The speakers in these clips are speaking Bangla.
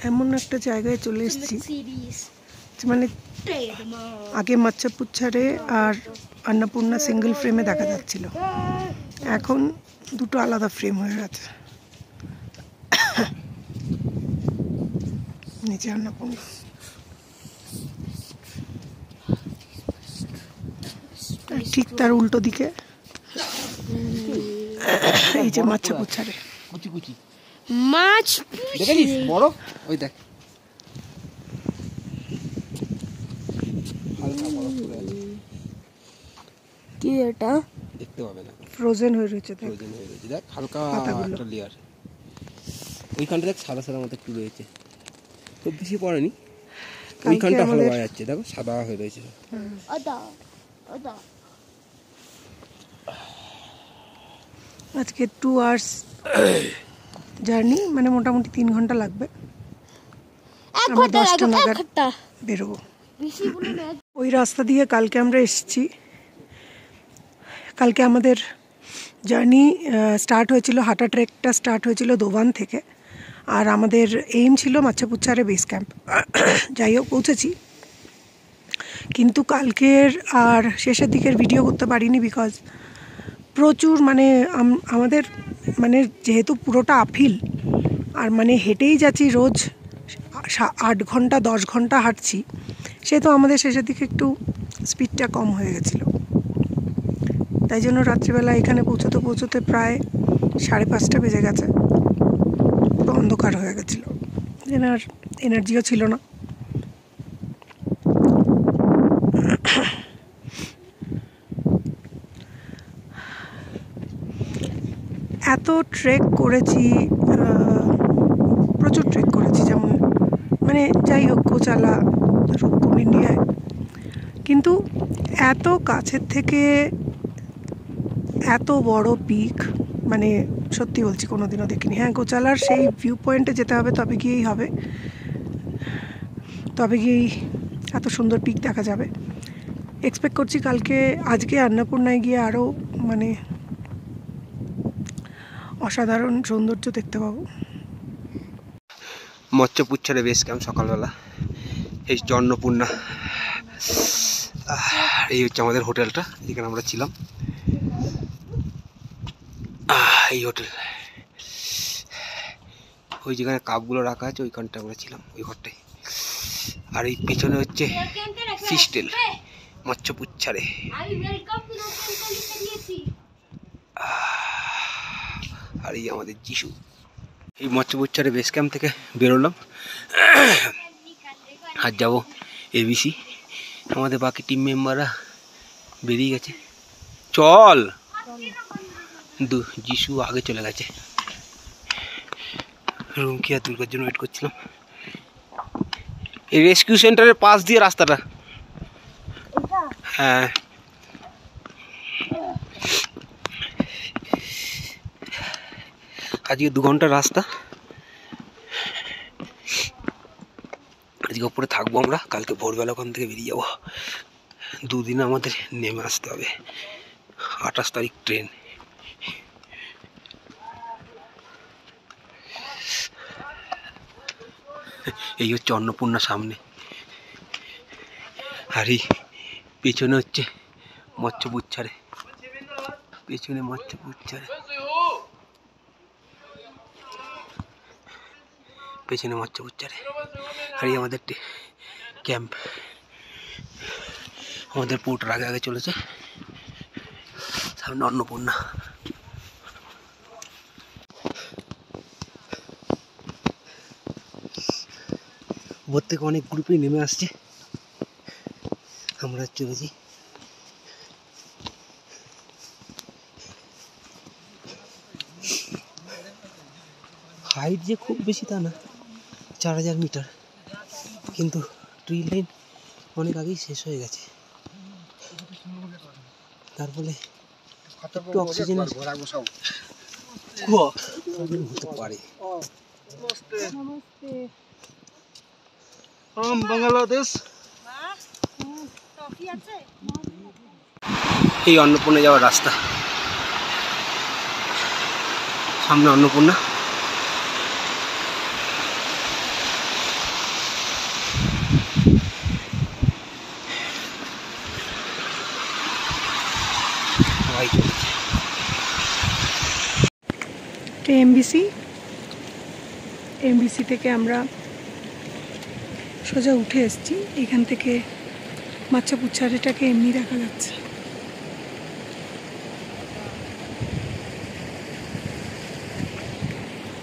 এমন একটা জায়গায় চলে এসেছি মানে আগে মাচ্চাপুচ্ছারে আর অন্নপূর্ণা সিঙ্গেল ফ্রেমে দেখা যাচ্ছিল, এখন দুটো আলাদা ফ্রেম হয়ে গেছে। নিচে অন্নপূর্ণা, ঠিক তার উল্টো দিকে এই যে মাচ্চাপুচ্ছারে মাছ দেখেছিস বড়, ওই দেখ হালকা বড় পড়ে আছে। কি এটা দেখতে পাবে না, ফ্রোজেন হয়ে রয়েছে, ফ্রোজেন হয়ে রয়েছে। দেখ হালকা একটা লেয়ার, ওইখানটা দেখ সাদা সাদা মতো একটু রয়েছে, খুব বেশি পড়েনি। ওইখানটা ভালো পাওয়া যাচ্ছে, দেখো সাদা হয়ে রয়েছে। আজকে 2 আওয়ার্স জার্নি, মানে মোটামুটি 3 ঘন্টা লাগবে। আমরা 10টা নাগাদ বেরোবো। ওই রাস্তা দিয়ে কালকে আমরা এসেছি। কালকে আমাদের জার্নি স্টার্ট হয়েছিল, হাঁটা ট্রেকটা স্টার্ট হয়েছিল দোবান থেকে, আর আমাদের এইম ছিল মাচ্চাপুচ্ছারে বেস ক্যাম্প। যাই হোক পৌঁছেছি, কিন্তু কালকের আর শেষের দিকের ভিডিও করতে পারিনি, বিকজ প্রচুর মানে আমাদের মানে যেহেতু পুরোটা আপহিল, আর মানে হেঁটেই যাচ্ছি রোজ 8 ঘন্টা 10 ঘন্টা হাঁটছি, সেহেতু আমাদের শেষের দিকে একটু স্পিডটা কম হয়ে গেছিলো। তাই জন্য রাত্রিবেলা এখানে পৌঁছতে পৌঁছতে প্রায় 5:30 বেজে গেছে, পুরো অন্ধকার হয়ে গেছিলো, আর এনার্জিও ছিল না। এত ট্রেক করেছি, প্রচুর ট্রেক করেছি, যেমন মানে যাই হোক কোচালা, রূপকুণ্ড ইন্ডিয়ায়, কিন্তু এত কাছের থেকে এত বড় পিক মানে সত্যি বলছি কোনোদিনও দেখিনি। হ্যাঁ, গোচালার সেই ভিউ পয়েন্টে যেতে হবে, তবে গিয়েই এত সুন্দর পিক দেখা যাবে। এক্সপেক্ট করছি আজকে অন্নপূর্ণায় গিয়ে আরও মানে অসাধারণ সৌন্দর্য দেখতে পাবো। মৎস্যপুচ্ছারে বেস ক্যাম্প সকালবেলা, এই অন্নপূর্ণা, এই হচ্ছে আমাদের হোটেলটা, যেখানে আমরা ছিলাম। এই হোটেল, ওই যেখানে কাপগুলো রাখা আছে ওইখানটা আমরা ছিলাম, ওই ঘরটায়। আর এই পিছনে হচ্ছে ফিস্টেল মৎস্যপুচ্ছারে। আর এই আমাদের যিশু। এই মৎস্যপুচ্ছারে বেস ক্যাম্প থেকে বেরোলাম, আর যাবো এবিসি। আমাদের বাকি টিম মেম্বাররা বেরিয়ে গেছে, চল। যিশু আগে চলে গেছে, রুমকি আর দুর্গার জন্য ওয়েট করছিলাম। এই রেস্কিউ সেন্টারের পাশ দিয়ে রাস্তাটা, হ্যাঁ আজকে 2 ঘন্টার রাস্তা। আজকে ওপরে থাকবো আমরা, কালকে ভোরবেলা ওখান থেকে বেরিয়ে যাবো। 2 দিন আমাদের নেমে আসতে হবে। 28 তারিখ ট্রেন। এই হচ্ছে অন্নপূর্ণা সামনে, আর এই পেছনে হচ্ছে মৎস্যপুচ্ছারে, পেছনে মৎস্যপুচ্ছারে, পেছনে মৎস্যপুচ্ছারে। আর এই আমাদের ক্যাম্প, আমাদের পোর্টার আগে আগে চলেছে, সামনে অন্নপূর্ণা। ওর থেকে অনেক গ্রুপে নেমে আসছে, আমরা চলেছি। হাইট যে খুব বেশি তা না, 4000 মিটার, কিন্তু ট্রি লাইন অনেক আগেই শেষ হয়ে গেছে, তার ফলে একটু অক্সিজেন হতে পারে। বাংলাদেশ এই অন্নপূর্ণা যাওয়ার রাস্তা, সামনে অন্নপূর্ণা। এমবিসি থেকে আমরা সোজা উঠে এসেছি। এখান থেকে মাচ্চাপুচ্ছারেটাকে এমনি দেখা যাচ্ছে।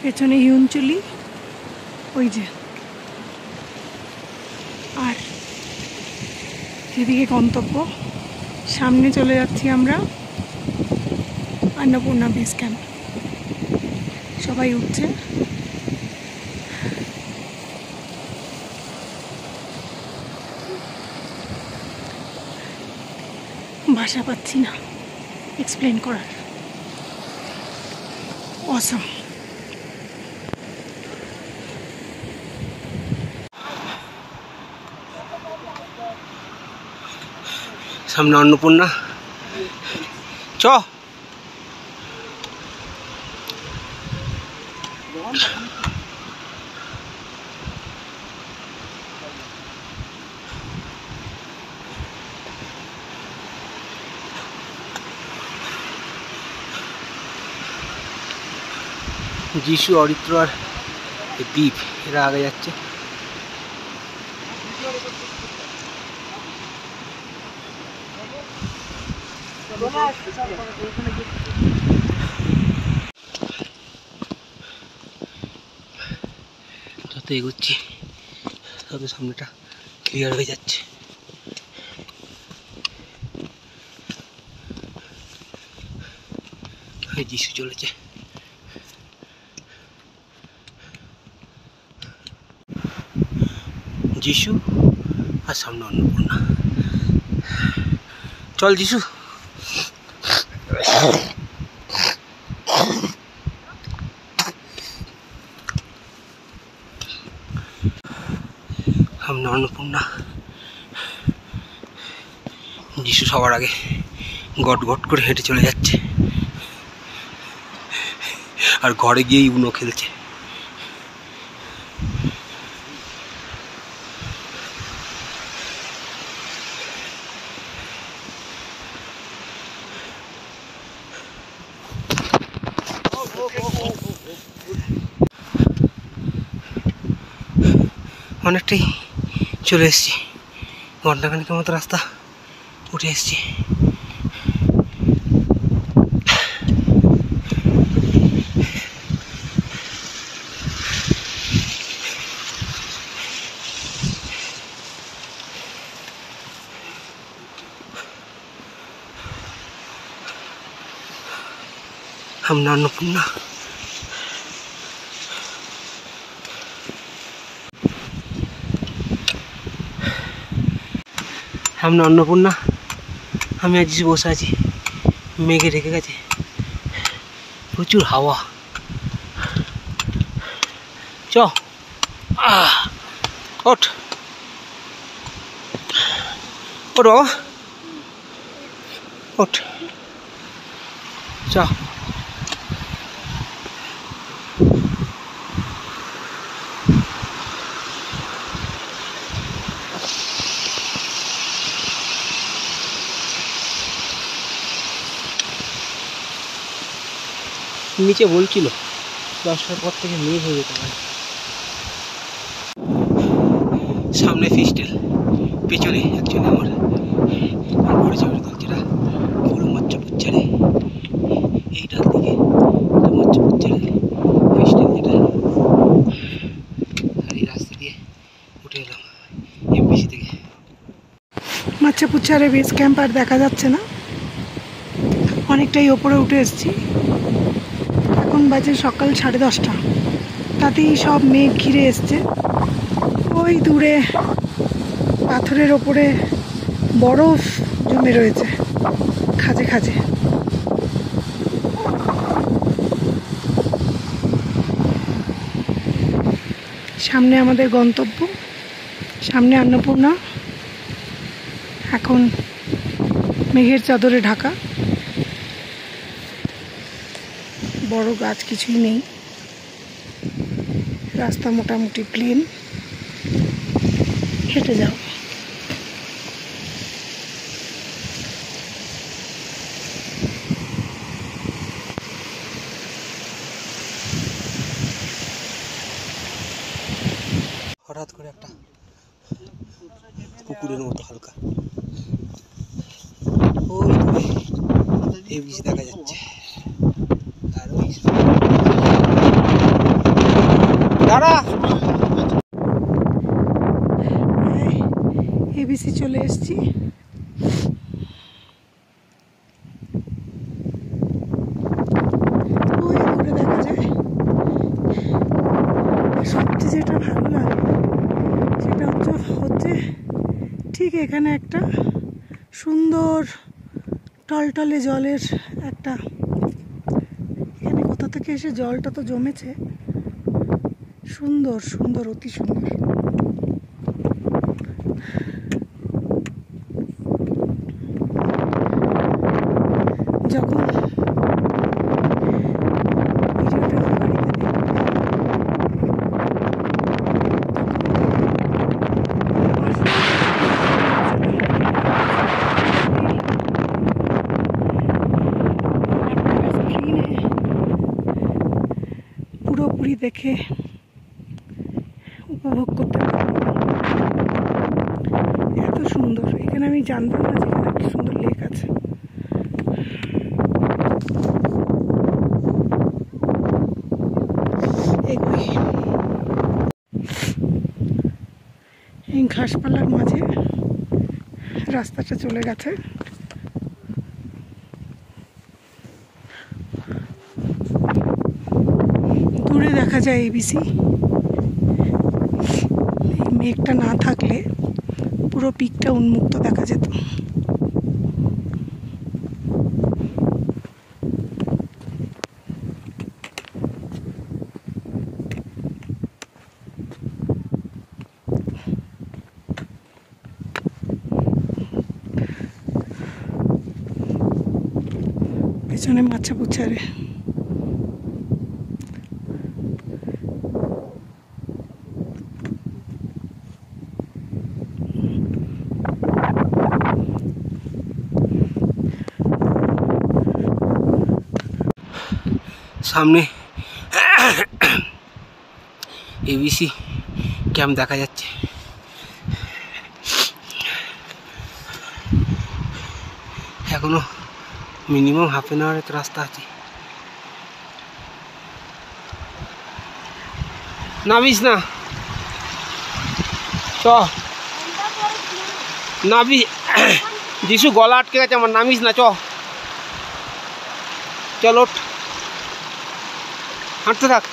পেছনে হিউনচুলি ওই যে, আর যেদিকে গন্তব্য, সামনে চলে যাচ্ছি আমরা অন্নপূর্ণা বেস ক্যাম্প। সবাই উঠছে। ভাষা পাচ্ছি না এক্সপ্লেন করার। অসম। সামনে অন্নপূর্ণা। চ যিশু, অরিত্র আর দ্বীপ এরা আগে যাচ্ছে। যত এগোচ্ছি তত সামনেটা ক্লিয়ার হয়ে যাচ্ছে। যিশু চলেছে। যিশু আর সামনে অন্নপূর্ণা। চল যিশু। সামনে অন্নপূর্ণা। যিশু সবার আগে গট গট করে হেঁটে চলে যাচ্ছে, আর ঘরে গিয়েই উনো খেলছে। অনেকটাই চলে এসেছি, ঘন্টাখানিকের মতো রাস্তা উঠে এসেছি। সামনে অন্নপূর্ণা। সামনে অন্নপূর্ণা। আমি আজ বসে আছি, মেঘে ঢেকে গেছে, প্রচুর হাওয়া। চ ওঠ ওঠ বাবা, ওঠ চ। নিচে বলছিল 10টার পর থেকে মেঘ হয়ে যেতে পারে। সামনে ফিস্টেল, পেছনে অ্যাকচুয়ালি আমার ঘরে যাবে যেটা পুরো মাচ্চাপুচ্ছারে, এই ডাল দিকে মাচ্চাপুচ্ছারে ফিস্টেল যেটা। আর এই রাস্তা দিয়ে উঠে এলাম এমবিসি থেকে। মাচ্চাপুচ্ছারে বেস ক্যাম্প আর দেখা যাচ্ছে না, অনেকটাই ওপরে উঠে এসেছি। এখন বাজে সকাল 10:30, তাতেই সব মেঘ ঘিরে এসছে। ওই দূরে পাথরের ওপরে বরফ জমে রয়েছে খাঁজে খাঁজে। সামনে আমাদের গন্তব্য, সামনে অন্নপূর্ণা। এখন মেঘের চাদরে ঢাকা, বড় গাছ কিছুই নেই, রাস্তা মোটামুটি প্লেন, হেঁটে যাও। হঠাৎ করে একটা পুকুরের মতো হালকা ওই এবিসি দেখা যাচ্ছে। আর ওই দাঁড়া এবিসি চলে এসেছি। ওই দূরে দেখা যায়। সবচেয়ে যেটা ভালো লাগে সেটা হচ্ছে ঠিক এখানে একটা সুন্দর টলটলে জলের একটা, এখানে কোথা থেকে এসে জলটা তো জমেছে, সুন্দর সুন্দর অতি সুন্দর। যখন পুরোপুরি দেখে উপভোগ করতে পারবো। এত সুন্দর, এখানে আমি জানতাম না যে এখানে একটা সুন্দর লেক আছে। এই ঘাসপালার মাঝে রাস্তাটা চলে গেছে। দূরে দেখা যায় এবিসি। এই মেঘটা না থাকলে পুরো পিকটা উন্মুক্ত দেখা যেত। পেছনে মাছাপুছারে সামনে এবিসি ক্যাম্প দেখা যাচ্ছে। এখনো মিনিমাম হাফ অ্যান আওয়ারের তো রাস্তা আছে। নামিস না, চ নাবি, যিশু গলা আটকে গেছে আমার, নামিস না, চল ওঠ, হাঁটতে থাক।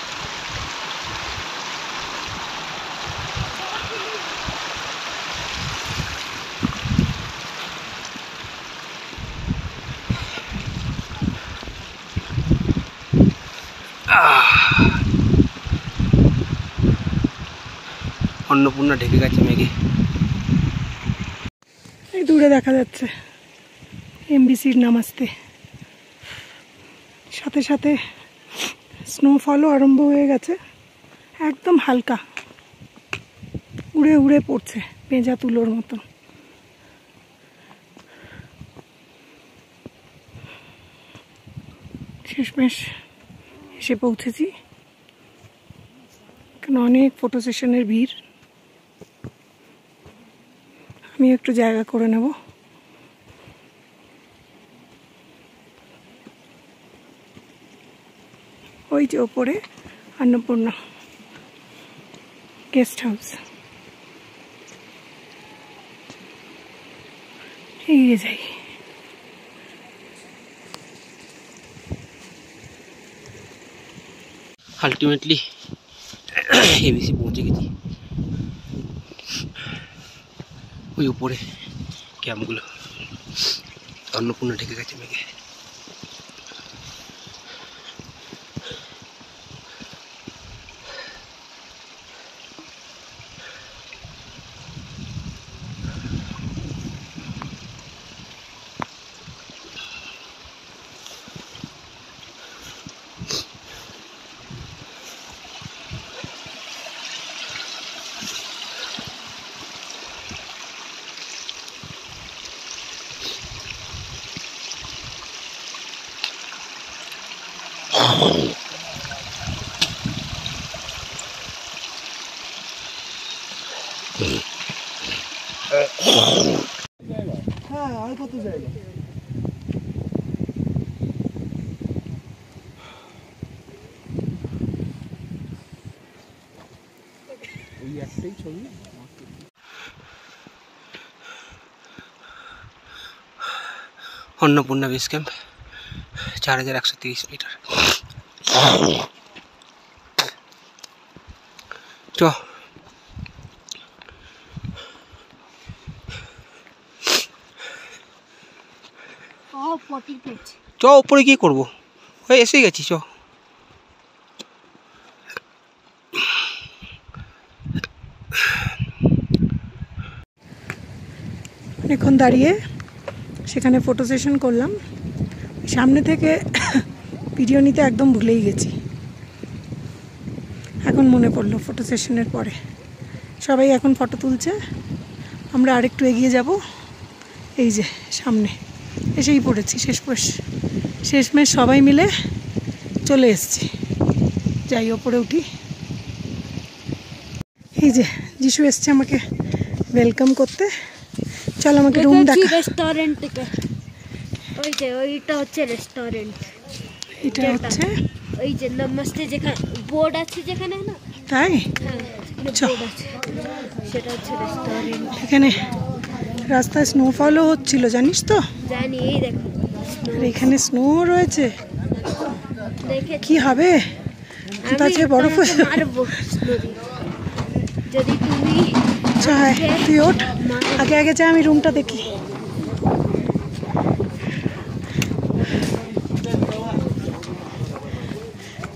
অন্নপূর্ণা ঢেকে গেছে মেঘে। এই দূরে দেখা যাচ্ছে এমবিসির নামাজতে, সাথে সাথে স্নোফলও আরম্ভ হয়ে গেছে। একদম হালকা উড়ে উড়ে পড়ছে পেঁজা তুলোর মতো। শেষমেশ এসে পৌঁছেছি। এখানে অনেক ফটো সেশনের ভিড়। আমি একটু জায়গা করে নেব। ওই যে ওপরে अन्नपूर्णा गेस्ट हाउस। এগিয়ে যাই। আলটিমেটলি এবিসি পৌঁছে গেছি। ওই উপরে ক্যাম্পগুলো, अन्नपूर्णा ঢেকে গেছে মেঘে। হ্যাঁ, আর কত জায়গা? ওই একটাই ছবি। Annapurna base camp 4130 metre. চ চ উপরে কি করবো, ওই এসে গেছি চ। অনেকক্ষণ দাঁড়িয়ে সেখানে ফটো সেশন করলাম। সামনে থেকে ভিডিও নিতে একদম ভুলেই গেছি, এখন মনে পড়লো ফটো সেশনের পরে। সবাই এখন ফটো তুলছে, আমরা আরেকটু এগিয়ে যাব। এই যে সামনে এসেই পড়েছি, শেষমেশ সবাই মিলে চলে এসেছি। যাই ওপরে উঠি। এই যে যিশু এসছে আমাকে ওয়েলকাম করতে। চল আমাকে রুম দেখা। রেস্টুরেন্ট থেকে ওই যে ওইটা হচ্ছে রেস্টুরেন্ট, এটা হচ্ছে ওই যে নমস্তে যেখানে বোর্ড আছে যেখানে না, তাই হ্যাঁ বোর্ড আছে, সেটা হচ্ছে রেস্টুরেন্ট। এখানে রাস্তায় স্নোফলও হচ্ছিল, জানিস তো? জানি, এই দেখো আর এখানে স্নো রয়েছে। দেখে কি হবে, আছে বরফ মারবো নদী যদি তুমি। চাই তুই ওঠ, আগে আগে যা, আমি রুমটা দেখি।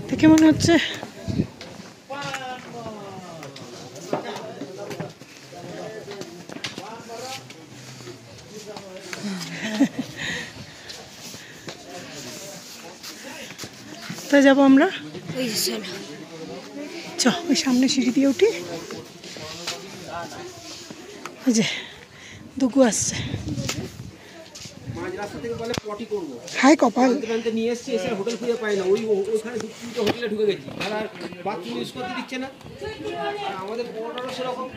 দেখে মনে হচ্ছে কোথায় যাবো আমরা? ওই যে চলো চ, ওই সামনে সিঁড়ি দিয়ে উঠি। ওই যে দুগু আসছে। হাই কপাল। নিয়ে এসছি, এসে হোটেল খুঁজে পাই না, ওইখানে হোটেলে ঢুকে গেছি, তারা বাথরুম ইউজ করতে দিচ্ছে না। আর আমাদের বড়টারও সেরকম,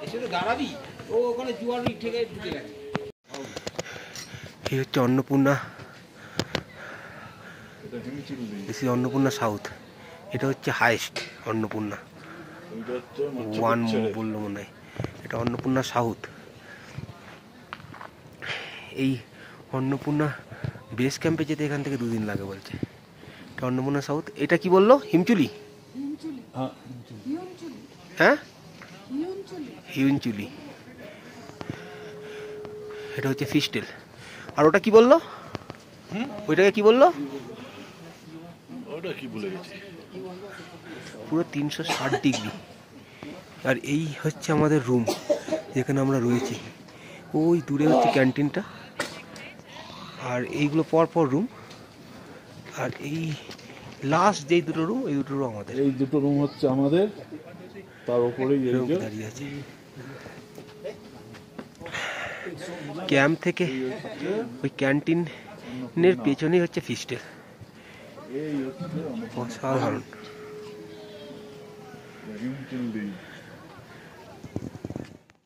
এসে তো দাঁড়াবি, ও ওখানে জুয়ার থেকে ঢুকে গেছে। এই হচ্ছে অন্নপূর্ণা, অন্নপূর্ণা সাউথ। এটা হচ্ছে হাইস্ট অন্নপূর্ণা, 1 বললো মনে হয়। এটা অন্নপূর্ণা সাউথ। এই অন্নপূর্ণা বেস ক্যাম্পে যেতে এখান থেকে 2 দিন লাগে বলছে। এটা অন্নপূর্ণা সাউথ। এটা কি বললো, হিমচুলি? হ্যাঁ, হিউনচুলি। এটা হচ্ছে ফিস্টেল। আর ওটা কি বললো, ওইটাকে কি বললো? পুরো 360 ডিগ্রি। আর এই হচ্ছে আমাদের রুম, যেখানে আমরা রয়েছি। ওই দূরে হচ্ছে ক্যান্টিনটা, আর এইগুলো পর রুম। আর এই লাস্ট যেই দুটো রুম, এই দুটো রুম আমাদের। এই দুটো রুম হচ্ছে আমাদের, তার উপরেই দাঁড়িয়ে আছে। ক্যাম্প থেকে ওই ক্যান্টিনের পেছনেই হচ্ছে ফিস্টেল। অসাধারণ।